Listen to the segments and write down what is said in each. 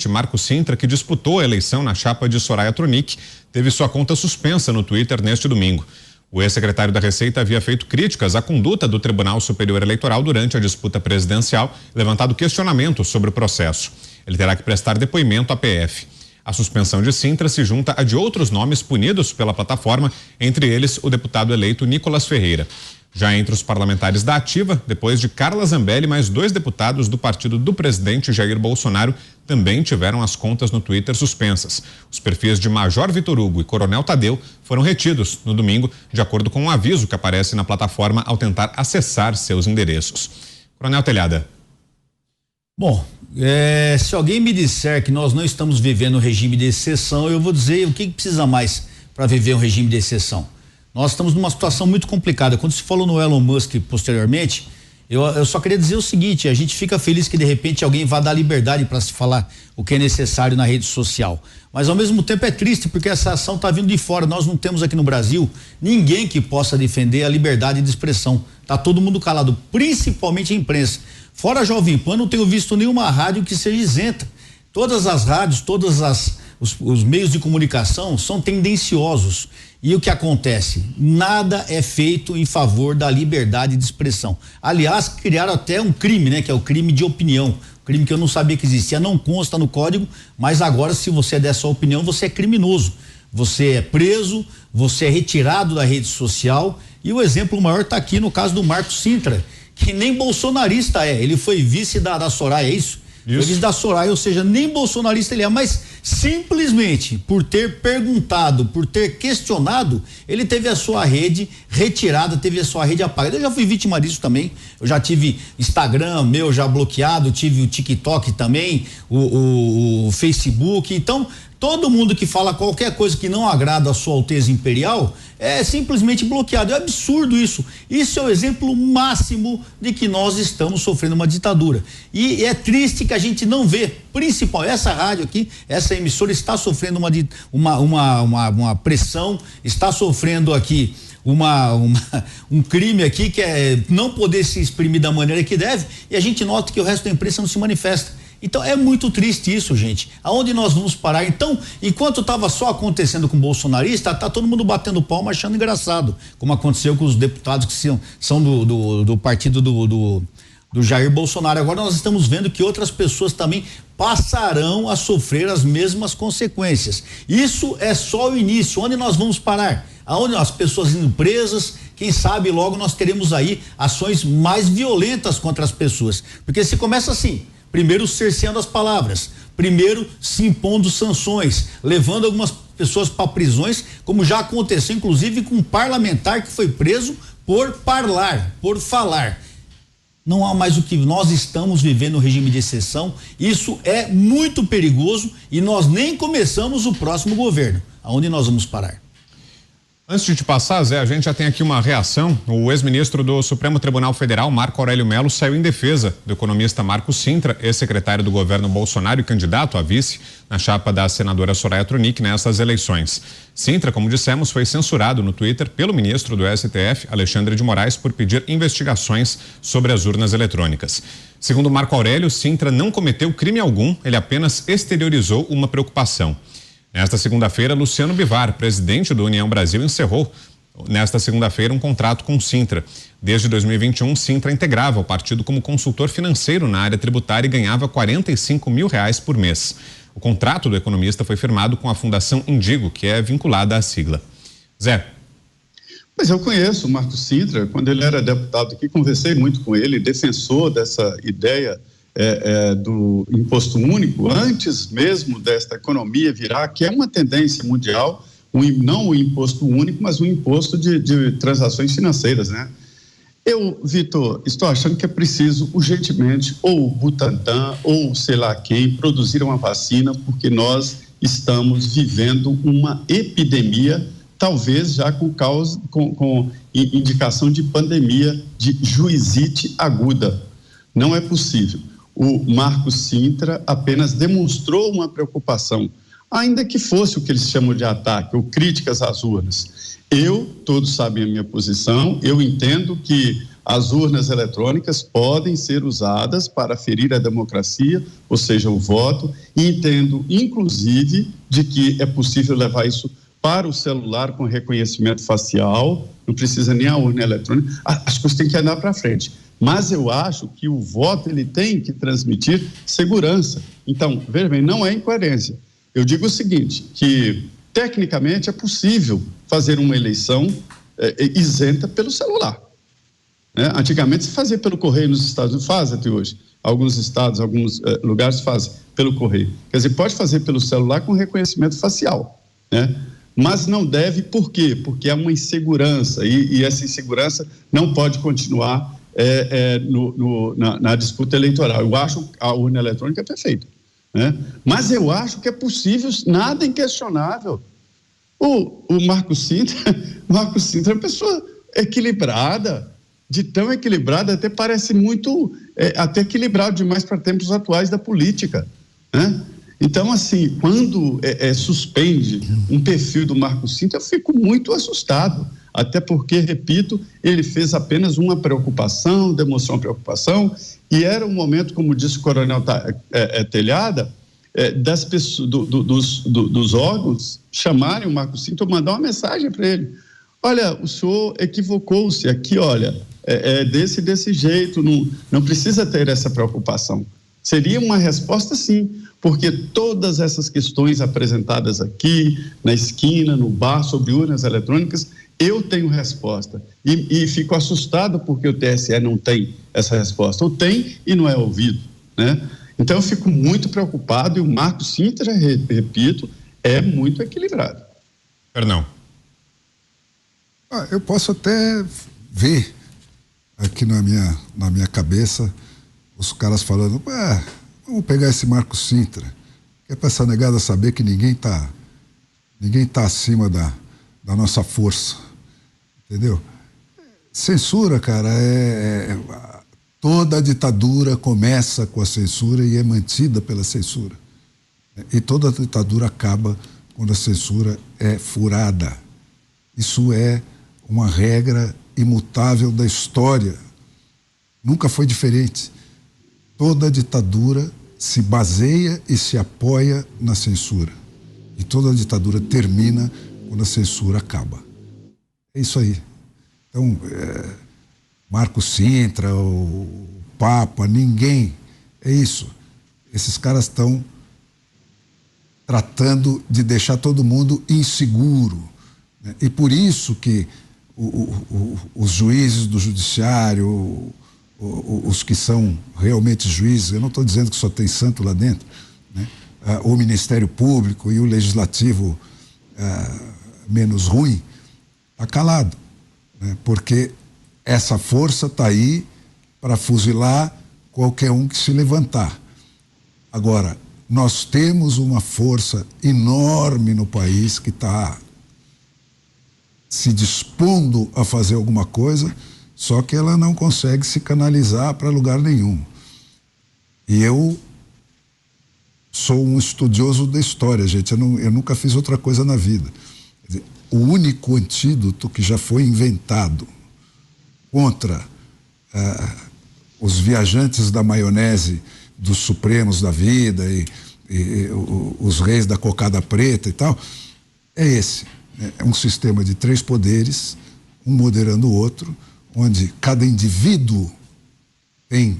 Marco Sintra, que disputou a eleição na chapa de Soraya Tronic, teve sua conta suspensa no Twitter neste domingo. O ex-secretário da Receita havia feito críticas à conduta do Tribunal Superior Eleitoral durante a disputa presidencial, levantado questionamentos sobre o processo. Ele terá que prestar depoimento à PF. A suspensão de Sintra se junta a de outros nomes punidos pela plataforma, entre eles o deputado eleito Nicolas Ferreira. Já entre os parlamentares da Ativa, depois de Carla Zambelli, mais 2 deputados do partido do presidente Jair Bolsonaro também tiveram as contas no Twitter suspensas. Os perfis de Major Vitor Hugo e Coronel Tadeu foram retidos no domingo, de acordo com um aviso que aparece na plataforma ao tentar acessar seus endereços. Coronel Telhada. Bom, se alguém me disser que nós não estamos vivendo um regime de exceção, eu vou dizer o que precisa mais para viver um regime de exceção. Nós estamos numa situação muito complicada. Quando se falou no Elon Musk posteriormente, eu só queria dizer o seguinte: a gente fica feliz que de repente alguém vá dar liberdade para se falar o que é necessário na rede social. Mas ao mesmo tempo é triste porque essa ação está vindo de fora. Nós não temos aqui no Brasil ninguém que possa defender a liberdade de expressão. Tá todo mundo calado, principalmente a imprensa. Fora a Jovem Pan, não tenho visto nenhuma rádio que seja isenta. Todas as rádios, os meios de comunicação são tendenciosos. E o que acontece? Nada é feito em favor da liberdade de expressão. Aliás, criaram até um crime, né? Que é o crime de opinião. Crime que eu não sabia que existia, não consta no código, mas agora, se você der sua opinião, você é criminoso. Você é preso, você é retirado da rede social. E o exemplo maior está aqui no caso do Marco Sintra, que nem bolsonarista é. Ele foi vice da Soraya, é isso? Foi vice da Soraya, ou seja, nem bolsonarista ele é, mas simplesmente por ter perguntado, por ter questionado, ele teve a sua rede retirada, teve a sua rede apagada. Eu já fui vítima disso também. Eu já tive Instagram meu já bloqueado, tive o TikTok também, o Facebook. Então, todo mundo que fala qualquer coisa que não agrada a Sua Alteza Imperial é simplesmente bloqueado. É absurdo isso. Isso é o exemplo máximo de que nós estamos sofrendo uma ditadura. E é triste que a gente não vê, essa rádio aqui, essa emissora está sofrendo uma pressão, está sofrendo aqui um crime aqui que é não poder se exprimir da maneira que deve, e a gente nota que o resto da imprensa não se manifesta. Então é muito triste isso, gente. Aonde nós vamos parar? Então, enquanto estava só acontecendo com o bolsonarista, tá todo mundo batendo palma achando engraçado, como aconteceu com os deputados que são do partido do Jair Bolsonaro. Agora nós estamos vendo que outras pessoas também passarão a sofrer as mesmas consequências. Isso é só o início. Onde nós vamos parar? Aonde as pessoas indo presas, quem sabe logo nós teremos aí ações mais violentas contra as pessoas. Porque se começa assim, primeiro cerceando as palavras, primeiro se impondo sanções, levando algumas pessoas para prisões, como já aconteceu inclusive com um parlamentar que foi preso por falar. Não há mais o que nós estamos vivendo no regime de exceção. Isso é muito perigoso e nós nem começamos o próximo governo. Aonde nós vamos parar? Antes de te passar, Zé, a gente já tem aqui uma reação. O ex-ministro do Supremo Tribunal Federal, Marco Aurélio Mello, saiu em defesa do economista Marco Sintra, ex-secretário do governo Bolsonaro e candidato a vice na chapa da senadora Soraya Tronic nessas eleições. Sintra, como dissemos, foi censurado no Twitter pelo ministro do STF, Alexandre de Moraes, por pedir investigações sobre as urnas eletrônicas. Segundo Marco Aurélio, Sintra não cometeu crime algum, ele apenas exteriorizou uma preocupação. Nesta segunda-feira, Luciano Bivar, presidente do União Brasil, encerrou nesta segunda-feira um contrato com Sintra. Desde 2021, Sintra integrava o partido como consultor financeiro na área tributária e ganhava R$45 mil por mês. O contrato do economista foi firmado com a Fundação Indigo, que é vinculada à sigla. Zé. Mas eu conheço o Marco Sintra, quando ele era deputado aqui, conversei muito com ele, defensor dessa ideia do imposto único, antes mesmo desta economia virar, que é uma tendência mundial, não o imposto único, mas o imposto de transações financeiras, né? Eu, Vitor, estou achando que é preciso urgentemente ou o Butantan ou sei lá quem produzir uma vacina, porque nós estamos vivendo uma epidemia, talvez já com indicação de pandemia de juizite aguda. Não é possível. O Marco Sintra apenas demonstrou uma preocupação, ainda que fosse o que eles chamam de ataque ou críticas às urnas. Todos sabem a minha posição, eu entendo que as urnas eletrônicas podem ser usadas para ferir a democracia, ou seja, o voto, e entendo, inclusive, de que é possível levar isso para o celular com reconhecimento facial, não precisa nem a urna eletrônica, as coisas têm que andar para frente. Mas eu acho que o voto ele tem que transmitir segurança. Então, veja bem, não é incoerência. Eu digo o seguinte, que tecnicamente é possível fazer uma eleição isenta pelo celular. Né? Antigamente se fazia pelo correio nos Estados Unidos, faz até hoje. Alguns estados, alguns lugares fazem pelo correio. Quer dizer, pode fazer pelo celular com reconhecimento facial, né? Mas não deve, por quê? Porque há uma insegurança e essa insegurança não pode continuar na disputa eleitoral. Eu acho a urna eletrônica perfeita, né? Mas eu acho que é possível, nada inquestionável. O Marco Sintra é uma pessoa equilibrada, de tão equilibrada, até parece muito, até equilibrado demais para tempos atuais da política, né? Então, assim, quando suspende um perfil do Marco Sintra, eu fico muito assustado, até porque, repito, ele fez apenas uma preocupação, demonstrou uma preocupação, e era um momento, como disse o coronel Telhada, das pessoas, dos órgãos chamarem o Marco Sintra, mandar uma mensagem para ele. Olha, o senhor equivocou-se aqui, olha, desse jeito, não precisa ter essa preocupação. Seria uma resposta, sim, porque todas essas questões apresentadas aqui, na esquina, no bar, sobre urnas eletrônicas, eu tenho resposta. E fico assustado porque o TSE não tem essa resposta. Ou tem e não é ouvido, né? Então, eu fico muito preocupado e o Marco Sintra, repito, é muito equilibrado. Perdão. Eu posso até ver aqui na minha cabeça os caras falando, vamos pegar esse Marco Sintra, que é para essa negada saber que ninguém tá acima da nossa força, entendeu? Censura, cara, toda a ditadura começa com a censura e é mantida pela censura. E toda a ditadura acaba quando a censura é furada. Isso é uma regra imutável da história. Nunca foi diferente. Toda ditadura se baseia e se apoia na censura. E toda ditadura termina quando a censura acaba. É isso aí. Então, Marco Sintra, o Papa, ninguém. É isso. Esses caras estão tratando de deixar todo mundo inseguro, né? E por isso que os juízes do judiciário, os que são realmente juízes, eu não estou dizendo que só tem santo lá dentro, né? O Ministério Público e o Legislativo menos ruim, está calado, né? Porque essa força está aí para fuzilar qualquer um que se levantar. Agora, nós temos uma força enorme no país que está se dispondo a fazer alguma coisa, só que ela não consegue se canalizar para lugar nenhum. E eu sou um estudioso da história, gente, eu nunca fiz outra coisa na vida. Quer dizer, o único antídoto que já foi inventado contra os viajantes da maionese dos Supremos da vida e os reis da cocada preta e tal, é esse. É um sistema de 3 poderes, um moderando o outro, onde cada indivíduo tem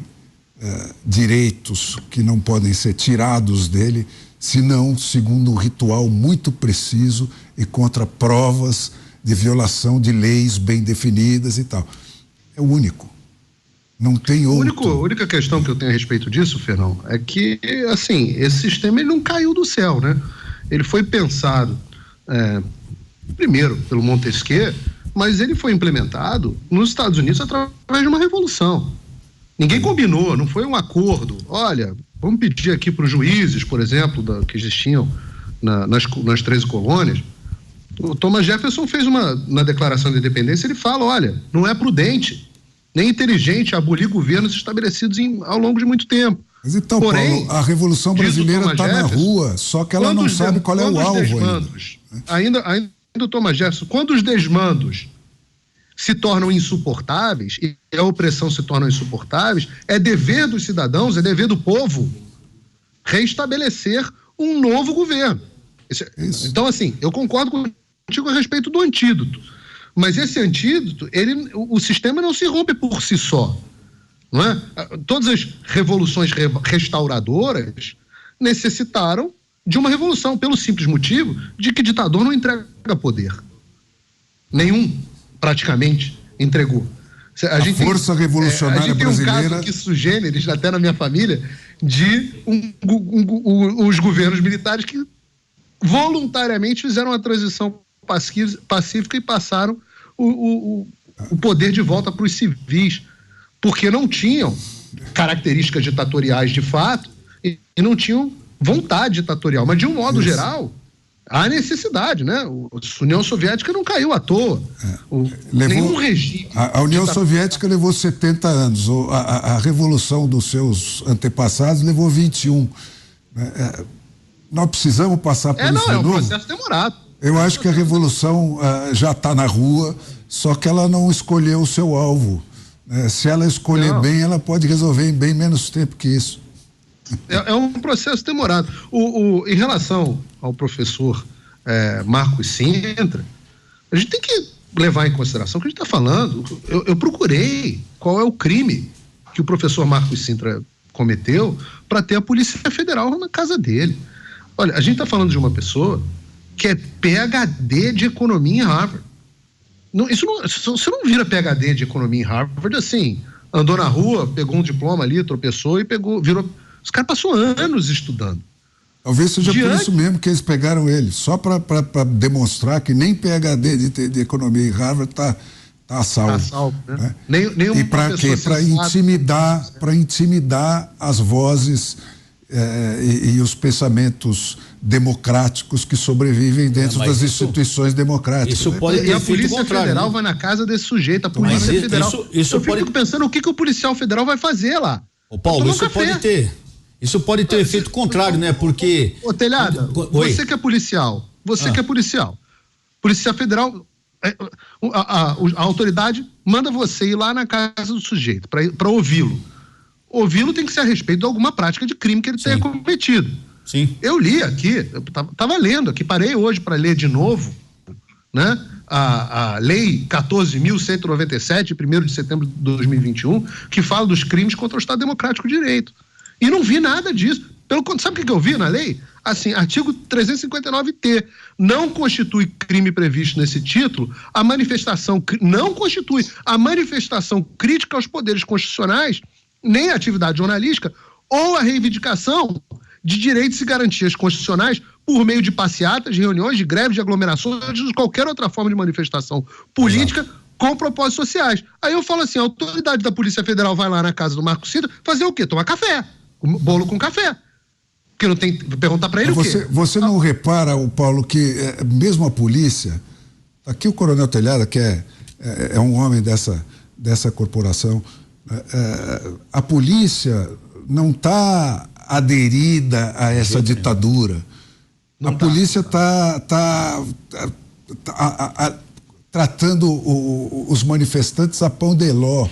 direitos que não podem ser tirados dele, senão segundo um ritual muito preciso e contra provas de violação de leis bem definidas e tal. É o único. Não tem outro. A única questão que eu tenho a respeito disso, Fernão, é que, assim, esse sistema ele não caiu do céu, né? Ele foi pensado, primeiro, pelo Montesquieu, mas ele foi implementado nos Estados Unidos através de uma revolução. Ninguém combinou, não foi um acordo. Olha, vamos pedir aqui para os juízes, por exemplo, que existiam nas 13 colônias. O Thomas Jefferson fez na Declaração de Independência, ele fala, olha, não é prudente nem inteligente abolir governos estabelecidos ao longo de muito tempo. Mas então, porém, Paulo, a Revolução Brasileira está na rua, só que ela não sabe qual é o alvo ainda o Thomas Jefferson, quando os desmandos se tornam insuportáveis, e a opressão se torna insuportáveis, é dever dos cidadãos, é dever do povo reestabelecer um novo governo. Então, assim, eu concordo contigo a respeito do antídoto, mas esse antídoto, o sistema não se rompe por si só, não é? Todas as revoluções restauradoras necessitaram de uma revolução, pelo simples motivo de que ditador não entrega poder. Nenhum, praticamente, entregou. A força revolucionária a gente brasileira... tem um caso aqui sugêneres, até na minha família, de os governos militares que voluntariamente fizeram a transição pacífica e passaram o poder de volta para os civis, porque não tinham características ditatoriais de fato e não tinham vontade ditatorial, mas de um modo geral há necessidade, né? A União Soviética não caiu à toa. Nenhum regime. A União Soviética levou 70 anos, a revolução dos seus antepassados levou 21. Nós precisamos passar por isso de novo. É um processo demorado. Eu acho que a revolução já está na rua, só que ela não escolheu o seu alvo. Se ela escolher bem, ela pode resolver em bem menos tempo que isso. É um processo demorado. Em relação ao professor Marcos Sintra, a gente tem que levar em consideração o que a gente está falando. Eu procurei qual é o crime que o professor Marcos Sintra cometeu para ter a Polícia Federal na casa dele. Olha, a gente está falando de uma pessoa que é PhD de economia em Harvard. Você não vira PhD de economia em Harvard assim, andou na rua, pegou um diploma ali, tropeçou e virou. Os caras passaram anos estudando. Talvez seja por isso mesmo que eles pegaram ele, só para demonstrar que nem PhD de economia em Harvard está a salvo. Está salvo, né? E para quê? Para intimidar as vozes e os pensamentos democráticos que sobrevivem dentro das instituições democráticas. Isso pode ter, e a Polícia Federal vai na casa desse sujeito, a Polícia Federal. Eu fico pensando o que o policial federal vai fazer lá. Ô Paulo, isso pode ter efeito contrário, né? Porque... Ô Telhada, você que é policial, Polícia Federal, a autoridade manda você ir lá na casa do sujeito para ouvi-lo. Ouvi-lo tem que ser a respeito de alguma prática de crime que ele tenha cometido. Sim. Eu li aqui, eu estava lendo aqui, parei hoje para ler de novo, né? A Lei 14.197, 1º de setembro de 2021, que fala dos crimes contra o Estado Democrático de Direito. E não vi nada disso. Sabe o que eu vi na lei? Assim, artigo 359-T. Não constitui crime previsto nesse título a manifestação crítica aos poderes constitucionais, nem a atividade jornalística, ou a reivindicação de direitos e garantias constitucionais por meio de passeatas, de reuniões, de greves, de aglomerações, de qualquer outra forma de manifestação política com propósitos sociais. Aí eu falo assim, a autoridade da Polícia Federal vai lá na casa do Marcos Sintra fazer o quê? Tomar café. Bolo com café. Porque não tem... Perguntar para ele o quê? Você não repara, Paulo, que mesmo a polícia... Aqui o Coronel Telhada, que é um homem dessa corporação, a polícia não está aderida a essa ditadura. A polícia está tratando os manifestantes a pão de ló.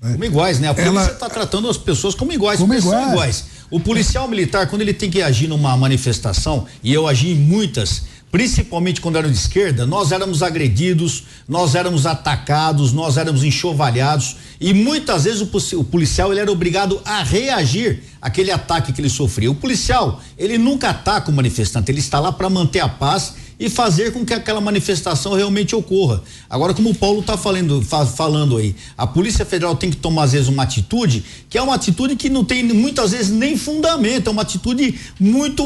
Né? Como iguais, né? A polícia está tratando as pessoas como iguais, são iguais. O policial militar, quando ele tem que agir numa manifestação, e eu agi em muitas, principalmente quando eram de esquerda, nós éramos agredidos, nós éramos atacados, nós éramos enxovalhados, e muitas vezes o policial ele era obrigado a reagir àquele ataque que ele sofria. O policial, ele nunca ataca o manifestante, ele está lá para manter a paz e fazer com que aquela manifestação realmente ocorra. Agora, como o Paulo está falando aí, a Polícia Federal tem que tomar às vezes uma atitude que é uma atitude que não tem muitas vezes nem fundamento, é uma atitude muito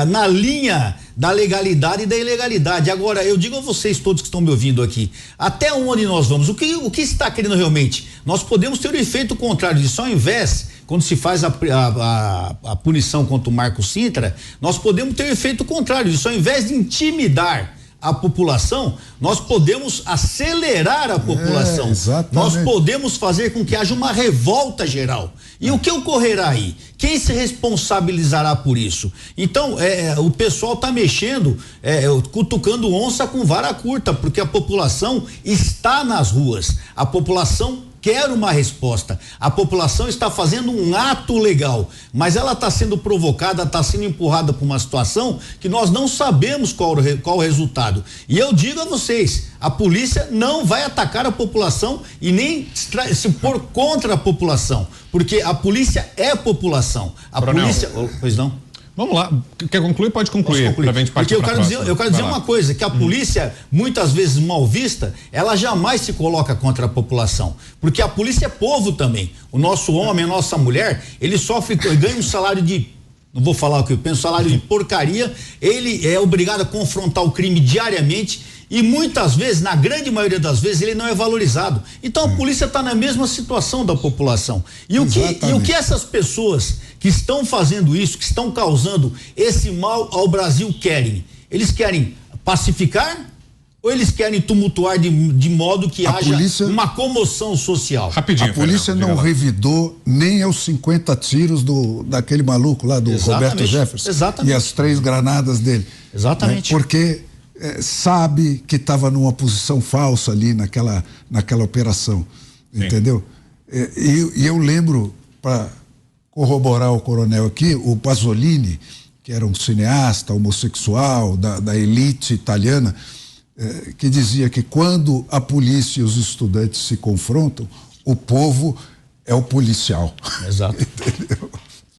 na linha da legalidade e da ilegalidade. Agora, eu digo a vocês todos que estão me ouvindo aqui, até onde nós vamos? O que está querendo realmente? Nós podemos ter o efeito contrário disso, ao invés, quando se faz a punição contra o Marcos Sintra, nós podemos ter o efeito contrário disso, ao invés de intimidar a população, nós podemos acelerar a população. Nós podemos fazer com que haja uma revolta geral. E o que ocorrerá aí? Quem se responsabilizará por isso? Então, o pessoal está mexendo, cutucando onça com vara curta, porque a população está nas ruas. A população quer uma resposta. A população está fazendo um ato legal, mas ela está sendo provocada, está sendo empurrada por uma situação que nós não sabemos qual o resultado. E eu digo a vocês, a polícia não vai atacar a população e nem se pôr contra a população, porque a polícia é população. A Coronel, polícia, pois não? Vamos lá, quer concluir? Pode concluir. Pra gente partir. Porque eu quero dizer uma coisa, que a polícia, muitas vezes mal vista, ela jamais se coloca contra a população, porque a polícia é povo também. O nosso homem, a nossa mulher, ele ganha um salário de, não vou falar o que eu penso, salário de porcaria, ele é obrigado a confrontar o crime diariamente e muitas vezes, na grande maioria das vezes, ele não é valorizado. Então a polícia está na mesma situação da população. E o que essas pessoas que estão fazendo isso, que estão causando esse mal ao Brasil querem? Eles querem pacificar ou eles querem tumultuar de modo que haja uma comoção social? Rapidinho, a polícia não revidou nem aos 50 tiros daquele maluco lá, do Roberto Jefferson. Exatamente. E as 3 granadas dele. Exatamente. Né? Porque sabe que estava numa posição falsa ali naquela operação. Sim. Entendeu? E eu lembro, para corroborar o coronel aqui, o Pasolini, que era um cineasta homossexual da elite italiana, que dizia que quando a polícia e os estudantes se confrontam, o povo é o policial. Exato.